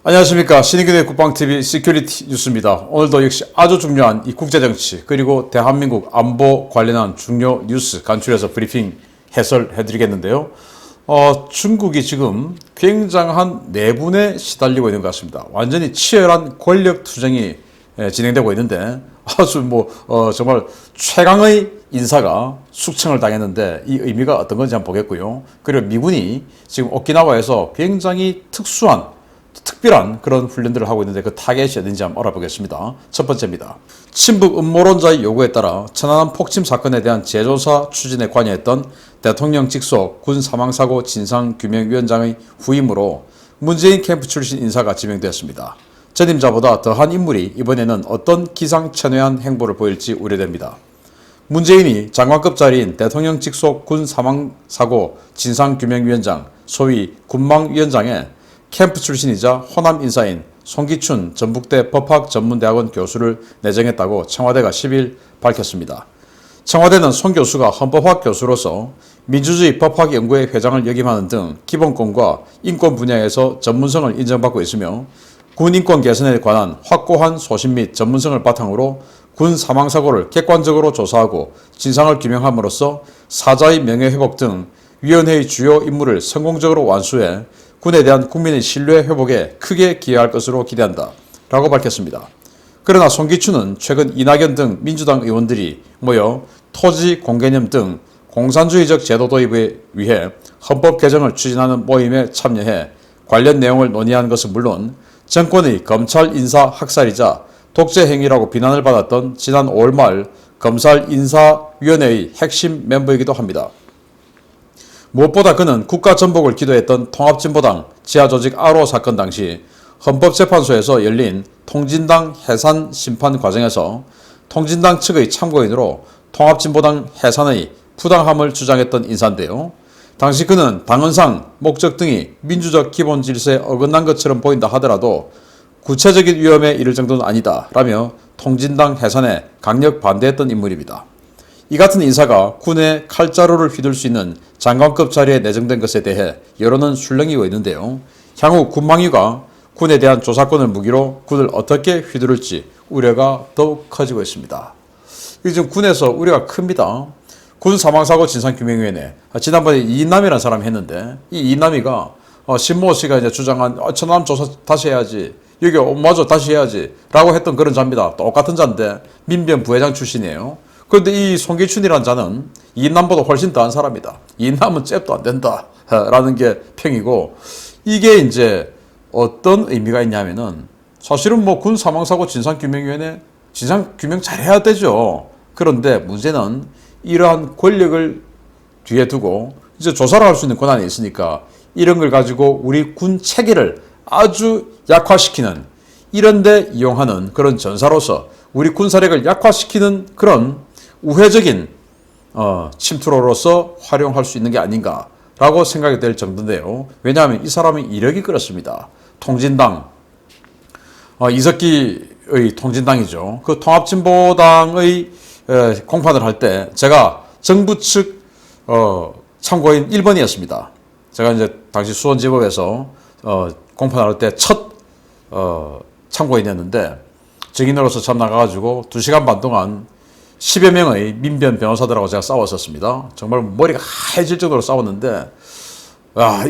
안녕하십니까. 신인균의 국방TV 시큐리티 뉴스입니다. 오늘도 역시 아주 중요한 이 국제정치 그리고 대한민국 안보 관련한 중요 뉴스 간추려서 브리핑 해설해 드리겠는데요. 중국이 지금 굉장한 내분에 시달리고 있는 것 같습니다. 완전히 치열한 권력 투쟁이 진행되고 있는데 아주 정말 최강의 인사가 숙청을 당했는데 이 의미가 어떤 건지 한번 보겠고요. 그리고 미군이 지금 오키나와에서 굉장히 특별한 그런 훈련들을 하고 있는데 그 타겟이 어딘지 한번 알아보겠습니다. 첫 번째입니다. 친북 음모론자의 요구에 따라 천안함 폭침 사건에 대한 재조사 추진에 관여했던 대통령 직속 군 사망사고 진상규명위원장의 후임으로 문재인 캠프 출신 인사가 지명되었습니다. 전임자보다 더한 인물이 이번에는 어떤 기상천외한 행보를 보일지 우려됩니다. 문재인이 장관급 자리인 대통령 직속 군 사망사고 진상규명위원장 소위 군망위원장에 캠프 출신이자 호남 인사인 송기춘 전북대 법학전문대학원 교수를 내정했다고 청와대가 10일 밝혔습니다. 청와대는 송 교수가 헌법학 교수로서 민주주의 법학연구회 회장을 역임하는 등 기본권과 인권 분야에서 전문성을 인정받고 있으며 군 인권 개선에 관한 확고한 소신 및 전문성을 바탕으로 군 사망사고를 객관적으로 조사하고 진상을 규명함으로써 사자의 명예회복 등 위원회의 주요 임무를 성공적으로 완수해 군에 대한 국민의 신뢰 회복에 크게 기여할 것으로 기대한다 라고 밝혔습니다. 그러나 송기춘은 최근 이낙연 등 민주당 의원들이 모여 토지 공개념 등 공산주의적 제도 도입에 위해 헌법 개정을 추진하는 모임에 참여해 관련 내용을 논의한 것은 물론 정권의 검찰 인사 학살이자 독재 행위라고 비난을 받았던 지난 5월 말 검찰 인사위원회의 핵심 멤버이기도 합니다. 무엇보다 그는 국가 전복을 기도했던 통합진보당 지하조직 아로 사건 당시 헌법재판소에서 열린 통진당 해산 심판 과정에서 통진당 측의 참고인으로 통합진보당 해산의 부당함을 주장했던 인사인데요. 당시 그는 당헌상 목적 등이 민주적 기본 질서에 어긋난 것처럼 보인다 하더라도 구체적인 위험에 이를 정도는 아니다 라며 통진당 해산에 강력 반대했던 인물입니다. 이 같은 인사가 군의 칼자루를 휘둘 수 있는 장관급 자리에 내정된 것에 대해 여론은 술렁이고 있는데요. 향후 군망위가 군에 대한 조사권을 무기로 군을 어떻게 휘두를지 우려가 더욱 커지고 있습니다. 요즘 군에서 우려가 큽니다. 군 사망사고 진상규명위원회 지난번에 이인남이라는 사람이 했는데 이 이인남이가 신모 씨가 이제 주장한 천안함 조사 다시 해야지 여기 맞아 다시 해야지 라고 했던 그런 자입니다. 똑같은 자인데 민변 부회장 출신이에요. 그런데 이 송기춘이라는 자는 이인남보다 훨씬 더한 사람이다. 이인남은 잽도 안 된다 라는 게 평이고 이게 이제 어떤 의미가 있냐면은 사실은 군 사망사고 진상규명위원회 진상규명 잘해야 되죠. 그런데 문제는 이러한 권력을 뒤에 두고 이제 조사를 할 수 있는 권한이 있으니까 이런 걸 가지고 우리 군 체계를 아주 약화시키는 이런 데 이용하는 그런 전사로서 우리 군사력을 약화시키는 그런 우회적인 침투로서 활용할 수 있는 게 아닌가라고 생각이 될 정도인데요. 왜냐하면 이 사람의 이력이 그렇습니다. 통진당, 이석기의 통진당이죠. 그 통합진보당의 공판을 할 때 제가 정부 측 참고인 1번이었습니다. 제가 이제 당시 수원지법에서 공판을 할 때 첫 참고인이었는데 증인으로서 참 나가가지고 2시간 반 동안 10여 명의 민변 변호사들하고 제가 싸웠었습니다. 정말 머리가 하얘질 정도로 싸웠는데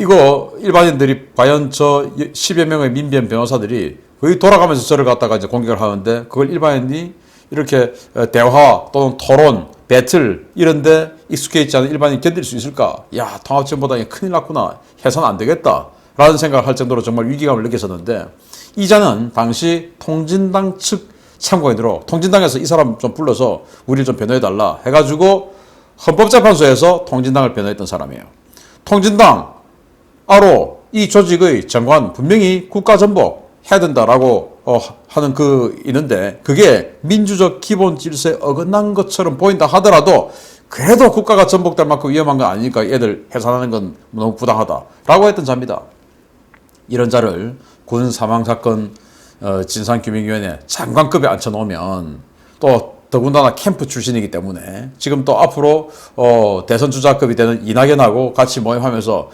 이거 일반인들이 과연 저 10여 명의 민변 변호사들이 거의 돌아가면서 저를 갖다가 이제 공격을 하는데 그걸 일반인이 이렇게 대화 또는 토론, 배틀 이런데 익숙해 있지 않은 일반인이 견딜 수 있을까? 통합진보당이 큰일 났구나. 해서는 안 되겠다. 라는 생각을 할 정도로 정말 위기감을 느꼈었는데 이 자는 당시 통진당 측 참고인으로 통진당에서 이 사람 좀 불러서 우리를 좀 변호해달라 해가지고 헌법재판소에서 통진당을 변호했던 사람이에요. 통진당, 아로 이 조직의 정관 분명히 국가전복 해야 된다라고 하는 있는데 그게 민주적 기본 질서에 어긋난 것처럼 보인다 하더라도 그래도 국가가 전복될 만큼 위험한 건 아니니까 얘들 해산하는 건 너무 부당하다라고 했던 자입니다. 이런 자를 군 사망사건 진상규명위원회 장관급에 앉혀놓으면 또 더군다나 캠프 출신이기 때문에 지금 또 앞으로 대선 주자급이 되는 이낙연하고 같이 모임하면서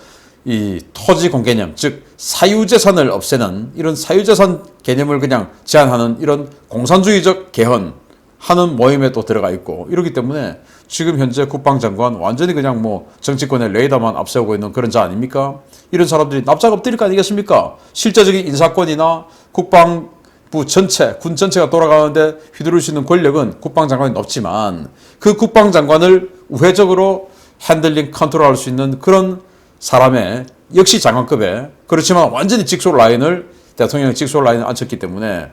이 토지 공개념, 즉 사유재산을 없애는 이런 사유재산 개념을 그냥 제한하는 이런 공산주의적 개헌하는 모임에 또 들어가 있고 이렇기 때문에 지금 현재 국방장관 완전히 그냥 뭐 정치권의 레이더만 앞세우고 있는 그런 자 아닙니까? 이런 사람들이 납작 엎드릴 거 아니겠습니까? 실제적인 인사권이나 국방부 전체, 군 전체가 돌아가는데 휘두를 수 있는 권력은 국방장관이 높지만 그 국방장관을 우회적으로 핸들링 컨트롤할 수 있는 그런 사람의 역시 장관급에 그렇지만 완전히 직속 라인을 대통령의 직속 라인을 앉혔기 때문에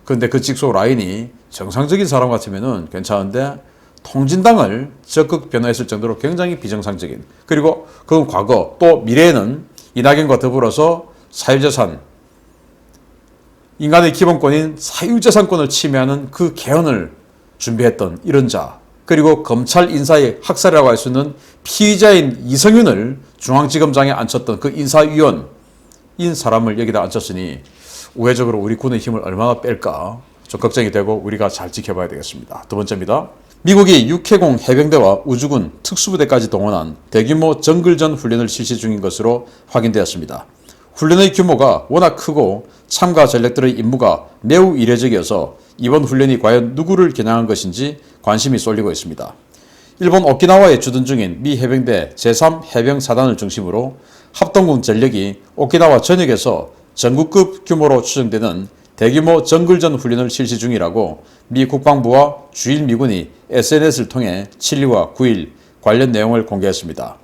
그런데 그 직속 라인이 정상적인 사람 같으면은 괜찮은데 통진당을 적극 변호했을 정도로 굉장히 비정상적인 그리고 그건 과거 또 미래에는 이낙연과 더불어서 사유재산 인간의 기본권인 사유재산권을 침해하는 그 개헌을 준비했던 이런 자 그리고 검찰 인사의 학살이라고 할 수 있는 피의자인 이성윤을 중앙지검장에 앉혔던 그 인사위원인 사람을 여기다 앉혔으니 우회적으로 우리 군의 힘을 얼마나 뺄까 좀 걱정이 되고 우리가 잘 지켜봐야 되겠습니다. 두 번째입니다. 미국이 육해공 해병대와 우주군 특수부대까지 동원한 대규모 정글전 훈련을 실시 중인 것으로 확인되었습니다. 훈련의 규모가 워낙 크고 참가 전력들의 임무가 매우 이례적이어서 이번 훈련이 과연 누구를 겨냥한 것인지 관심이 쏠리고 있습니다. 일본 오키나와에 주둔 중인 미 해병대 제3해병사단을 중심으로 합동군 전력이 오키나와 전역에서 전국급 규모로 추정되는 대규모 정글전 훈련을 실시 중이라고 미 국방부와 주일 미군이 SNS를 통해 7일과 9일 관련 내용을 공개했습니다.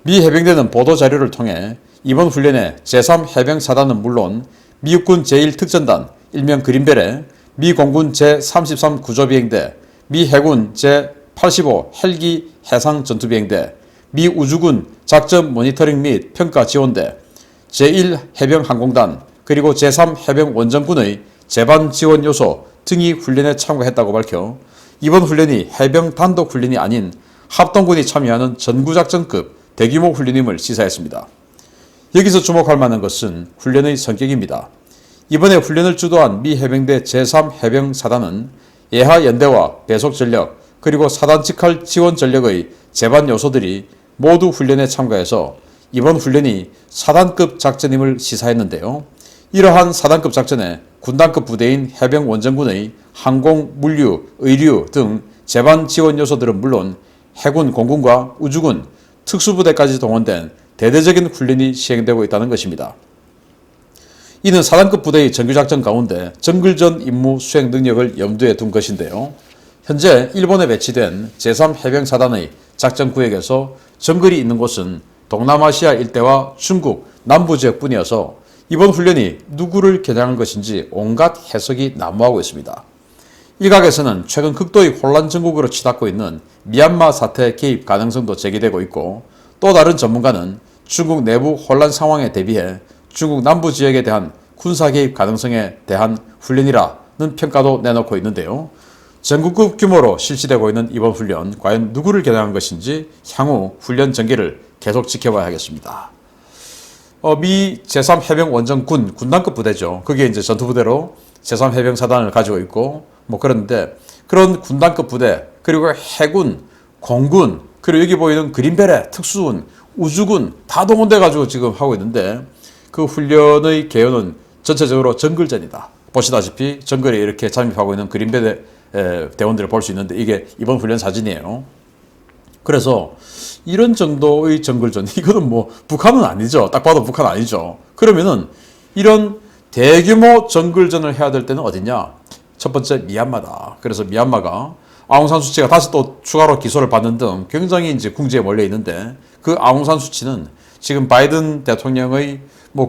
미 해병대는 보도자료를 통해 이번 훈련에 제3해병사단은 물론 미 육군 제1특전단 일명 그린벨의 미 공군 제33 구조비행대, 미 해군 제85 헬기 해상 전투비행대, 미 우주군 작전 모니터링 및 평가 지원대, 제1해병항공단, 그리고 제3해병원정군의 제반 지원 요소 등이 훈련에 참가했다고 밝혀 이번 훈련이 해병 단독 훈련이 아닌 합동군이 참여하는 전구작전급 대규모 훈련임을 시사했습니다. 여기서 주목할 만한 것은 훈련의 성격입니다. 이번에 훈련을 주도한 미 해병대 제3해병사단은 예하 연대와 배속 전력 그리고 사단 직할 지원 전력의 제반 요소들이 모두 훈련에 참가해서 이번 훈련이 사단급 작전임을 시사했는데요. 이러한 사단급 작전에 군단급 부대인 해병원정군의 항공, 물류, 의류 등 제반 지원 요소들은 물론 해군, 공군과 우주군, 특수부대까지 동원된 대대적인 훈련이 시행되고 있다는 것입니다. 이는 사단급 부대의 정규작전 가운데 정글전 임무 수행 능력을 염두에 둔 것인데요. 현재 일본에 배치된 제3해병사단의 작전구역에서 정글이 있는 곳은 동남아시아 일대와 중국 남부지역뿐이어서 이번 훈련이 누구를 겨냥한 것인지 온갖 해석이 난무하고 있습니다. 일각에서는 최근 극도의 혼란 전국으로 치닫고 있는 미얀마 사태 개입 가능성도 제기되고 있고 또 다른 전문가는 중국 내부 혼란 상황에 대비해 중국 남부 지역에 대한 군사 개입 가능성에 대한 훈련이라는 평가도 내놓고 있는데요. 전국급 규모로 실시되고 있는 이번 훈련 과연 누구를 겨냥한 것인지 향후 훈련 전개를 계속 지켜봐야 하겠습니다. 미 제3해병원정군 군단급 부대죠. 그게 이제 전투부대로 제3해병사단을 가지고 있고 그런데 그런 군단급 부대 그리고 해군, 공군 그리고 여기 보이는 그린벨의 특수군, 우주군 다 동원돼 가지고 지금 하고 있는데 그 훈련의 개요는 전체적으로 정글전이다. 보시다시피 정글에 이렇게 잠입하고 있는 그린벨의 대원들을 볼 수 있는데 이게 이번 훈련 사진이에요. 그래서 이런 정도의 정글전 이거는 북한은 아니죠. 딱 봐도 북한 아니죠. 그러면은 이런 대규모 정글전을 해야 될 때는 어디냐? 첫 번째 미얀마다. 그래서 미얀마가 아웅산 수치가 다시 또 추가로 기소를 받는 등 굉장히 이제 궁지에 몰려 있는데 그 아웅산 수치는 지금 바이든 대통령의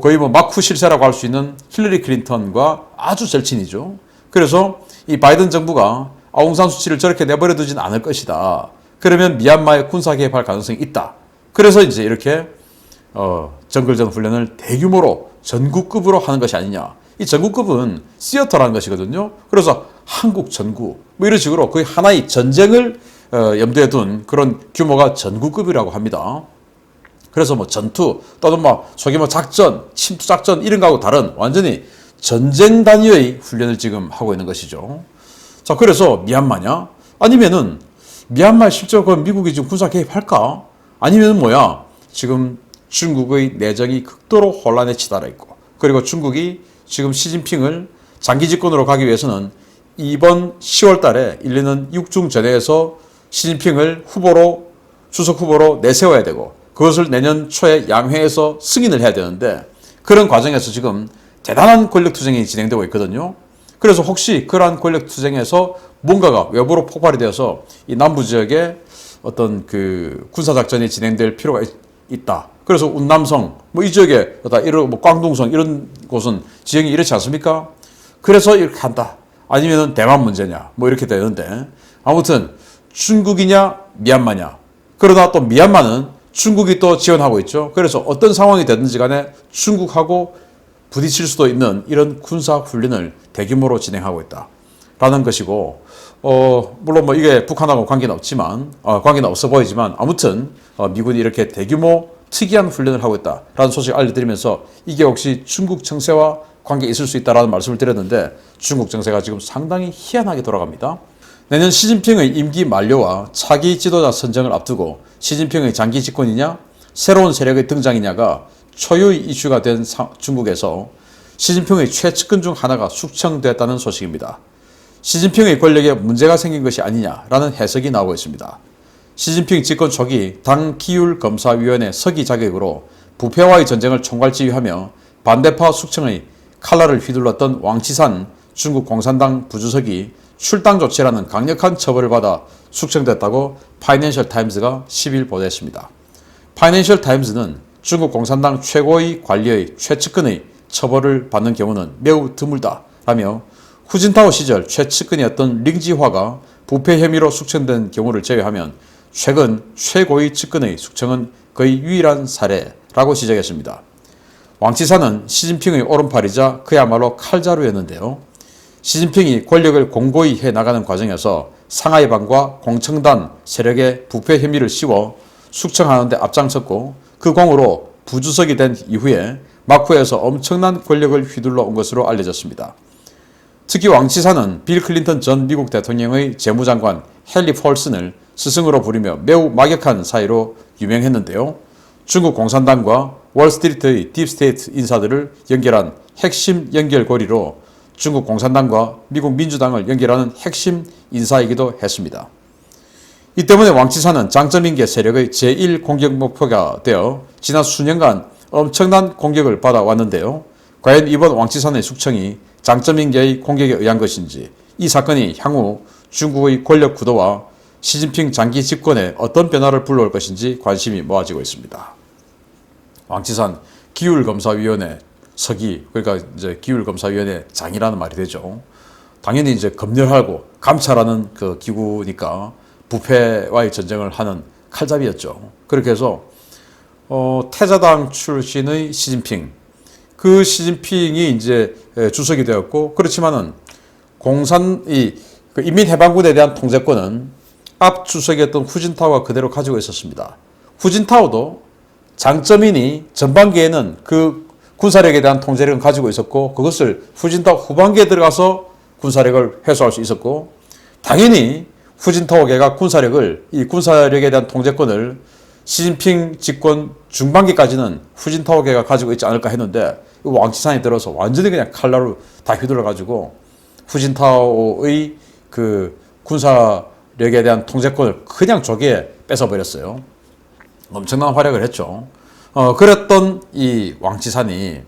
거의 마쿠 실세라고 할 수 있는 힐러리 클린턴과 아주 절친이죠. 그래서 이 바이든 정부가 아웅산 수치를 저렇게 내버려 두진 않을 것이다. 그러면 미얀마에 군사 개입할 가능성이 있다. 그래서 이제 이렇게 정글전 훈련을 대규모로 전국급으로 하는 것이 아니냐. 이 전국급은 시어터라는 것이거든요. 그래서 한국 전국 이런 식으로 거의 하나의 전쟁을 염두에 둔 그런 규모가 전국급이라고 합니다. 그래서 전투 또는 소위 작전, 침투 작전 이런 거하고 다른 완전히 전쟁 단위의 훈련을 지금 하고 있는 것이죠. 자, 그래서 미얀마냐? 아니면은 미얀마에 실제로 미국이 지금 군사 개입할까? 아니면 지금 중국의 내정이 극도로 혼란에 치달아 있고, 그리고 중국이 지금 시진핑을 장기 집권으로 가기 위해서는 이번 10월 달에 열리는 육중전회에서 시진핑을 주석 후보로 내세워야 되고, 그것을 내년 초에 양회에서 승인을 해야 되는데, 그런 과정에서 지금 대단한 권력투쟁이 진행되고 있거든요. 그래서 혹시 그러한 권력투쟁에서 뭔가가 외부로 폭발이 되어서 이 남부 지역에 어떤 그 군사작전이 진행될 필요가 있다. 그래서 운남성, 이 지역에, 이런 광둥성 이런 곳은 지형이 이렇지 않습니까? 그래서 이렇게 한다. 아니면은 대만 문제냐. 이렇게 되는데, 아무튼 중국이냐, 미얀마냐. 그러나 또 미얀마는 중국이 또 지원하고 있죠. 그래서 어떤 상황이 되든지 간에 중국하고 부딪힐 수도 있는 이런 군사훈련을 대규모로 진행하고 있다라는 것이고, 물론 이게 북한하고 관계는 없지만, 관계는 없어 보이지만, 아무튼, 미군이 이렇게 대규모 특이한 훈련을 하고 있다라는 소식을 알려드리면서, 이게 혹시 중국 정세와 관계 있을 수 있다라는 말씀을 드렸는데, 중국 정세가 지금 상당히 희한하게 돌아갑니다. 내년 시진핑의 임기 만료와 차기 지도자 선정을 앞두고 시진핑의 장기 집권이냐, 새로운 세력의 등장이냐가 초유의 이슈가 된 중국에서 시진핑의 최측근 중 하나가 숙청됐다는 소식입니다. 시진핑의 권력에 문제가 생긴 것이 아니냐라는 해석이 나오고 있습니다. 시진핑 집권 초기 당 기율검사위원회 서기 자격으로 부패와의 전쟁을 총괄지휘하며 반대파 숙청의 칼날을 휘둘렀던 왕岐산 중국 공산당 부주석이 출당 조치라는 강력한 처벌을 받아 숙청됐다고 파이낸셜 타임즈가 10일 보도했습니다. 파이낸셜 타임즈는 중국 공산당 최고의 관리의 최측근의 처벌을 받는 경우는 매우 드물다라며 후진타오 시절 최측근이었던 링지화가 부패 혐의로 숙청된 경우를 제외하면 최근 최고의 측근의 숙청은 거의 유일한 사례라고 지적했습니다. 왕岐산은 시진핑의 오른팔이자 그야말로 칼자루였는데요. 시진핑이 권력을 공고히 해나가는 과정에서 상하이방과 공청단 세력의 부패 혐의를 씌워 숙청하는 데 앞장섰고, 그 공으로 부주석이 된 이후에 마쿠에서 엄청난 권력을 휘둘러 온 것으로 알려졌습니다. 특히 왕岐산은 빌 클린턴 전 미국 대통령의 재무장관 헨리 폴슨을 스승으로 부리며 매우 막역한 사이로 유명했는데요. 중국 공산당과 월스트리트의 딥스테이트 인사들을 연결한 핵심 연결고리로 중국 공산당과 미국 민주당을 연결하는 핵심 인사이기도 했습니다. 이 때문에 왕岐산은 장점인계 세력의 제1공격 목표가 되어 지난 수년간 엄청난 공격을 받아왔는데요. 과연 이번 왕岐산의 숙청이 장점인계의 공격에 의한 것인지, 이 사건이 향후 중국의 권력 구도와 시진핑 장기 집권에 어떤 변화를 불러올 것인지 관심이 모아지고 있습니다. 왕岐산 기율검사위원회 서기, 그러니까 이제 기율검사위원회 장이라는 말이 되죠. 당연히 이제 검열하고 감찰하는 그 기구니까 부패와의 전쟁을 하는 칼잡이였죠. 그렇게 해서 태자당 출신의 시진핑, 그 시진핑이 이제 주석이 되었고, 그렇지만은 그 인민해방군에 대한 통제권은 앞 주석이었던 후진타오가 그대로 가지고 있었습니다. 후진타오도 장점인이 전반기에는 그 군사력에 대한 통제력을 가지고 있었고, 그것을 후진타오 후반기에 들어가서 군사력을 회수할 수 있었고, 당연히 후진타오계가 이 군사력에 대한 통제권을 시진핑 집권 중반기까지는 후진타오계가 가지고 있지 않을까 했는데, 왕岐산이 들어서 완전히 그냥 칼날로 다 휘둘러가지고 후진타오의 그 군사력에 대한 통제권을 그냥 조기에 뺏어버렸어요. 엄청난 활약을 했죠. 그랬던 이 왕岐산이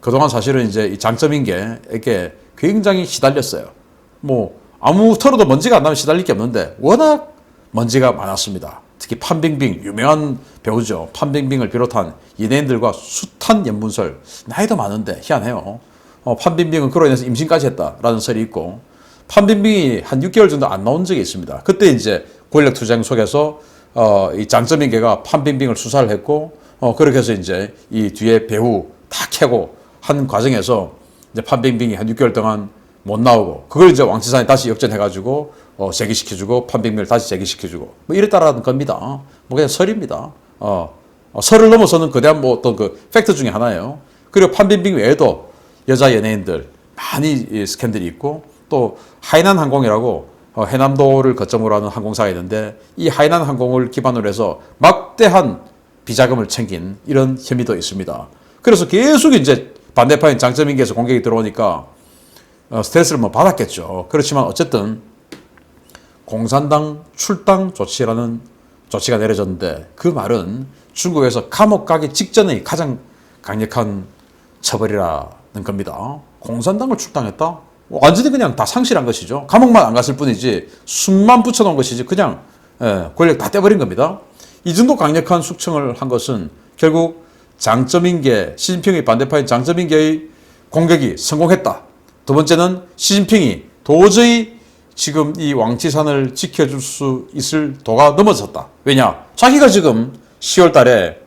그동안 사실은 이제 이 장점인계에게 굉장히 시달렸어요. 아무 털어도 먼지가 안 나면 시달릴 게 없는데 워낙 먼지가 많았습니다. 특히 판빙빙, 유명한 배우죠. 판빙빙을 비롯한 연예인들과 숱한 연문설, 나이도 많은데 희한해요. 판빙빙은 그로 인해서 임신까지 했다라는 설이 있고, 판빙빙이 한 6개월 정도 안 나온 적이 있습니다. 그때 이제 권력투쟁 속에서 이 장점인계가 판빙빙을 수사를 했고, 그렇게 해서 이제 이 뒤에 배후 다 캐고 한 과정에서 이제 판빙빙이 한 6개월 동안 못 나오고, 그걸 이제 왕岐산이 다시 역전해가지고 재기시켜주고, 판빙빙을 다시 재기시켜주고, 이랬다라는 겁니다. 그냥 설입니다. 설을 넘어서는 거대한 어떤 그 팩트 중에 하나예요. 그리고 판빙빙 외에도 여자 연예인들 많이 스캔들이 있고, 또 하이난 항공이라고 해남도를 거점으로 하는 항공사가 있는데, 이 하이난 항공을 기반으로 해서 막대한 비자금을 챙긴 이런 혐의도 있습니다. 그래서 계속 이제 반대파인 장점인계에서 공격이 들어오니까 스트레스를 뭐 받았겠죠. 그렇지만 어쨌든 공산당 출당 조치라는 조치가 내려졌는데 그 말은 중국에서 감옥 가기 직전의 가장 강력한 처벌이라는 겁니다. 공산당을 출당했다? 완전히 그냥 다 상실한 것이죠. 감옥만 안 갔을 뿐이지 숨만 붙여놓은 것이지 그냥 권력 다 떼버린 겁니다. 이 정도 강력한 숙청을 한 것은 결국 장점인계, 시진핑의 반대파인 장점인계의 공격이 성공했다. 두 번째는 시진핑이 도저히 지금 이 왕치산을 지켜줄 수 있을 도가 넘어졌다. 왜냐? 자기가 지금 10월 달에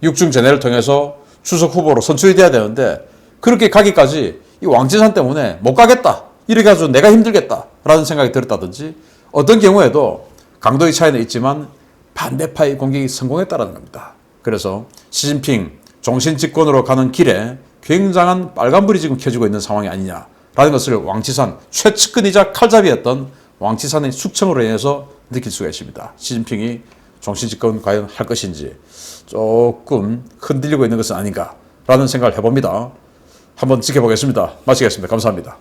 육중전회를 통해서 주석 후보로 선출이 돼야 되는데 그렇게 가기까지 이 왕치산 때문에 못 가겠다. 이렇게 가지고 내가 힘들겠다라는 생각이 들었다든지 어떤 경우에도 강도의 차이는 있지만 반대파의 공격이 성공했다는 겁니다. 그래서 시진핑 종신 집권으로 가는 길에 굉장한 빨간불이 지금 켜지고 있는 상황이 아니냐라는 것을 왕치산 최측근이자 칼잡이였던 왕치산의 숙청으로 인해서 느낄 수가 있습니다. 시진핑이 종신 집권 과연 할 것인지 조금 흔들리고 있는 것은 아닌가라는 생각을 해봅니다. 한번 지켜보겠습니다. 마치겠습니다. 감사합니다.